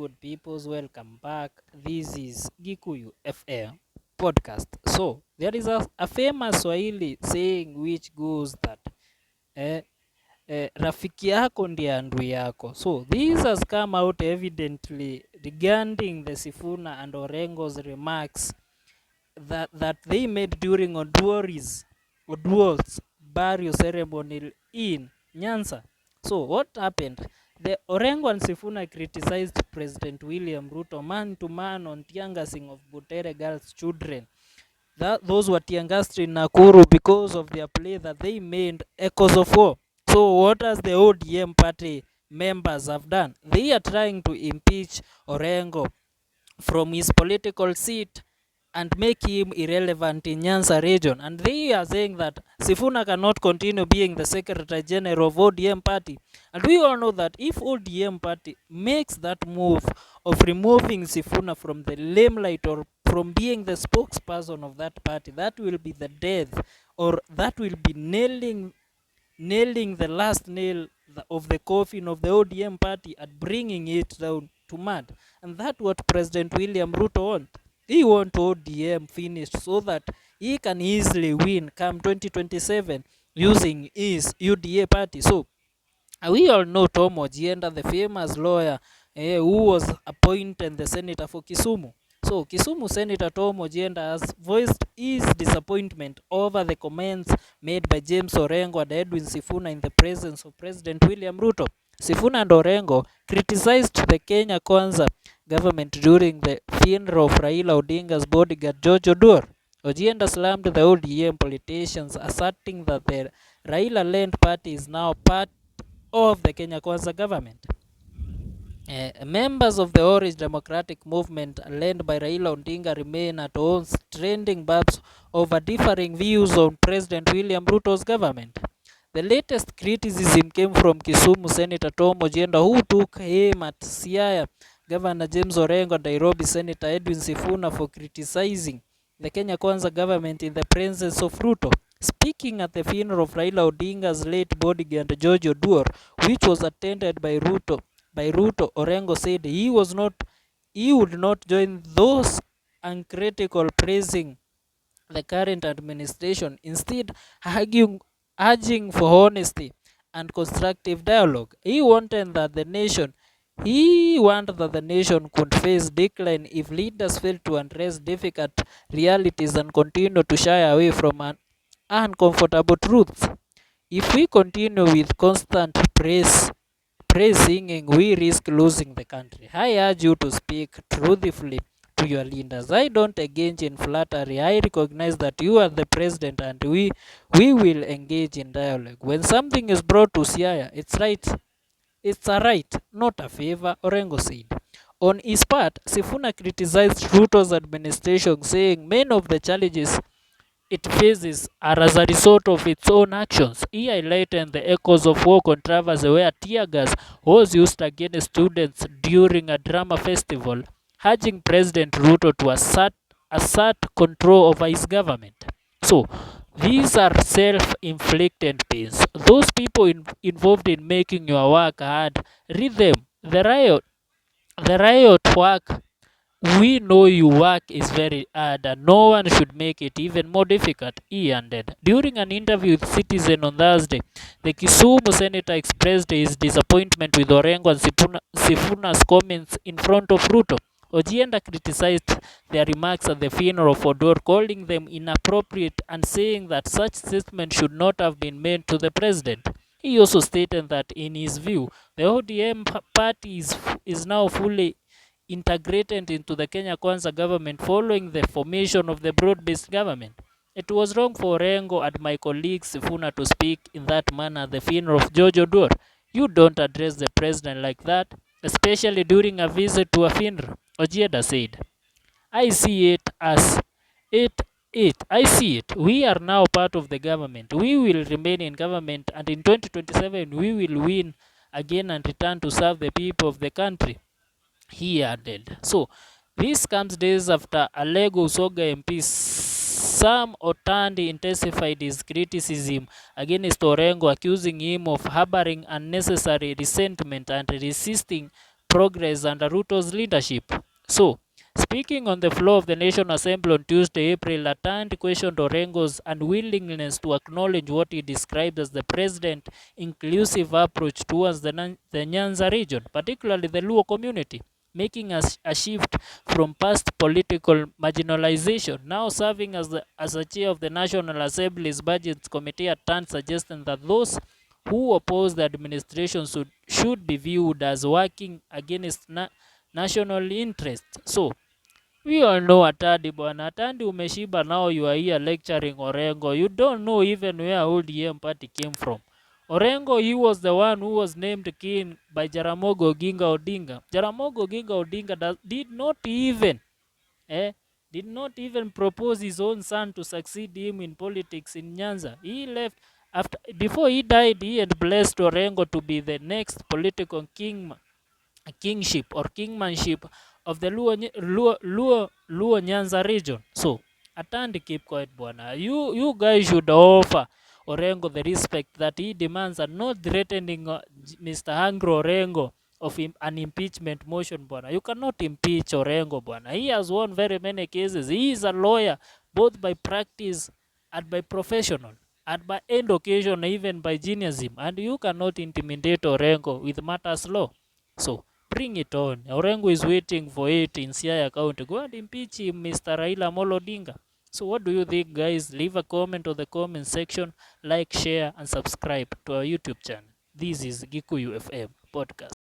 good peoples? Welcome back. This is Gikuyu FM podcast. So, there is a famous Swahili saying which goes that eh, rafiki yako ndiye adui yako. So, this has come out evidently regarding the Sifuna and Orengo's remarks that they made during Oduor's burial ceremony in Nyanza. So what happened? The Orengo and Sifuna criticized President William Ruto man to man on tear-gassing of Butere girls' children. Those were tear-gassed in Nakuru because of their play that they made echoes of war. So what has the ODM party members have done? They are trying to impeach Orengo from his political seat and make him irrelevant in Nyanza region. And they are saying that Sifuna cannot continue being the Secretary General of ODM party. And we all know that if ODM party makes that move of removing Sifuna from the limelight or from being the spokesperson of that party, that will be the death, or that will be nailing the last nail of the coffin of the ODM party and bringing it down to mud. And that's what President William Ruto wants. He wants ODM finished so that he can easily win come 2027 using his UDA party. So we all know Tom Ojienda, the famous lawyer who was appointed the senator for Kisumu. So Kisumu Senator Tom Ojienda has voiced his disappointment over the comments made by James Orengo and Edwin Sifuna in the presence of President William Ruto. Sifuna and Orengo criticized the Kenya Kwanza government during the funeral of Raila Odinga's bodyguard George Oduor. Ojienda slammed the ODM politicians, asserting that the Raila-led party is now part of the Kenya Kwanza government. Members of the Orange Democratic Movement led by Raila Odinga remain at odds, trending barbs over differing views on President William Ruto's government. The latest criticism came from Kisumu Senator Tom Ojienda, who took aim at Siaya Governor James Orengo and Nairobi Senator Edwin Sifuna for criticizing the Kenya Kwanza government in the presence of Ruto. Speaking at the funeral of Raila Odinga's late bodyguard George Oduor, which was attended by Ruto, Orengo said he would not join those uncritical praising the current administration, instead urging for honesty and constructive dialogue. He wanted that the nation could face decline if leaders fail to address difficult realities and continue to shy away from uncomfortable truths. If we continue with constant praise singing, we risk losing the country. I urge you to speak truthfully to your leaders. I don't engage in flattery. I recognize that you are the president and we will engage in dialogue. When something is brought to Siaya, it's a right, not a favor, Orengo said. On his part, Sifuna criticized Ruto's administration, saying many of the challenges it faces are as a result of its own actions. He highlighted the echoes of war controversy where tear gas was used against students during a drama festival, urging President Ruto to assert control over his government. So, these are self-inflicted pains. Those people involved in making your work hard, read them. The riot work, we know your work is very hard and no one should make it even more difficult, he ended. During an interview with Citizen on Thursday, the Kisumu senator expressed his disappointment with Orengo and Sifuna's comments in front of Ruto. Ojienda criticized their remarks at the funeral of Oduor, calling them inappropriate and saying that such statements should not have been made to the president. He also stated that in his view, the ODM party is now fully integrated into the Kenya Kwanza government following the formation of the broad-based government. It was wrong for Orengo and my colleague Sifuna to speak in that manner at the funeral of George Oduor. You don't address the president like that, especially during a visit to a funeral, Ojienda said. I see it as I see it. We are now part of the government. We will remain in government and in 2027 we will win again and return to serve the people of the country, he added. So, this comes days after Alego Usoga MP Sam Otandi intensified his criticism against Orengo, accusing him of harboring unnecessary resentment and resisting progress under Ruto's leadership. So, speaking on the floor of the National Assembly on Tuesday, April, Latand questioned Orengo's unwillingness to acknowledge what he described as the president's inclusive approach towards the Nyanza region, particularly the Luo community, making a shift from past political marginalization, now serving as a chair of the National Assembly's Budget Committee at turn, suggesting that those who oppose the administration should be viewed as working against national interest. So, we all know Atandi bwana. Atandi umeshiba, now you are here lecturing Orengo. You don't know even where ODM party came from. Orengo, he was the one who was named king by Jaramogi Oginga Odinga. Jaramogi Oginga Odinga eh, did not even propose his own son to succeed him in politics in Nyanza. He left before he died. He had blessed Orengo to be the next political kingship or kingmanship of the Luo Nyanza region. So, Atandi, keep quiet, bwana. You guys should offer Orengo the respect that he demands and not threatening Mr. Angro Orengo of an impeachment motion, bwana. You cannot impeach Orengo, bwana. He has won very many cases. He is a lawyer both by practice and by professional, and by end occasion, even by geniusism. And you cannot intimidate Orengo with matters law. So, bring it on. Orengo is waiting for it in Siaya County. Go and impeach him, Mr. Raila Amolo Odinga. So what do you think, guys? Leave a comment on the comment section, like, share, and subscribe to our YouTube channel. This is Gikuyu FM Podcast.